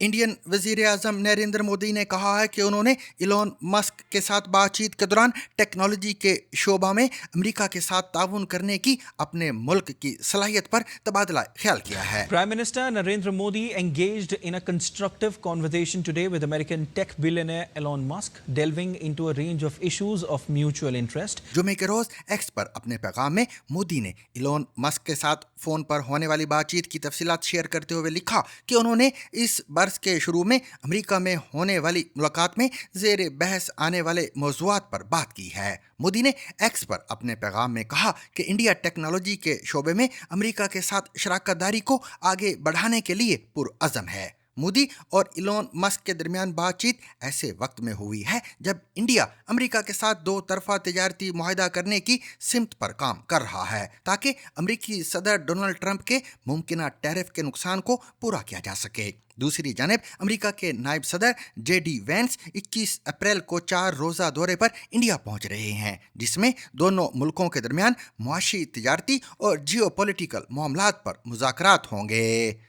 Indian वजीर आजम नरेंद्र मोदी ने कहा है कि उन्होंने इलॉन मस्क के साथ बातचीत के दौरान टेक्नोलॉजी के शोबा में अमेरिका के साथ ताउन करने की अपने मुल्क की सलाहियत पर तबादला ख्याल किया है। Prime Minister Narendra Modi engaged in a constructive conversation today with American tech billionaire Elon Musk, delving into a range of issues of mutual interest. जुमे के रोज एक्स पर अपने पैगाम में मोदी ने इलॉन मस्क के साथ फोन पर होने वाली बातचीत की तफसीलात शेयर करते हुए लिखा कि उन्होंने इस बरस के शुरू में अमेरिका में होने वाली मुलाकात में जेर बहस आने वाले मौज़ूआत पर बात की है। मोदी ने एक्स पर अपने पैगाम में कहा कि इंडिया टेक्नोलॉजी के शोबे में अमेरिका के साथ शराकत दारी को आगे बढ़ाने के लिए पुरअज़म है। मोदी और इलॉन मस्क के दरमियान बातचीत ऐसे वक्त में हुई है जब इंडिया अमेरिका के साथ दो तरफा तजारती मुआहदा करने की सिमत पर काम कर रहा है ताकि अमेरिकी सदर डोनाल्ड ट्रंप के मुमकिन टैरिफ के नुकसान को पूरा किया जा सके। दूसरी जानिब अमेरिका के नायब सदर जेडी वेंस 21 अप्रैल को 4 रोज़ा दौरे पर इंडिया पहुंच रहे हैं, जिसमें दोनों मुल्कों के दरमियान मुआशी, तिजारती और जियोपॉलिटिकल मामलात पर मुज़ाकरात होंगे।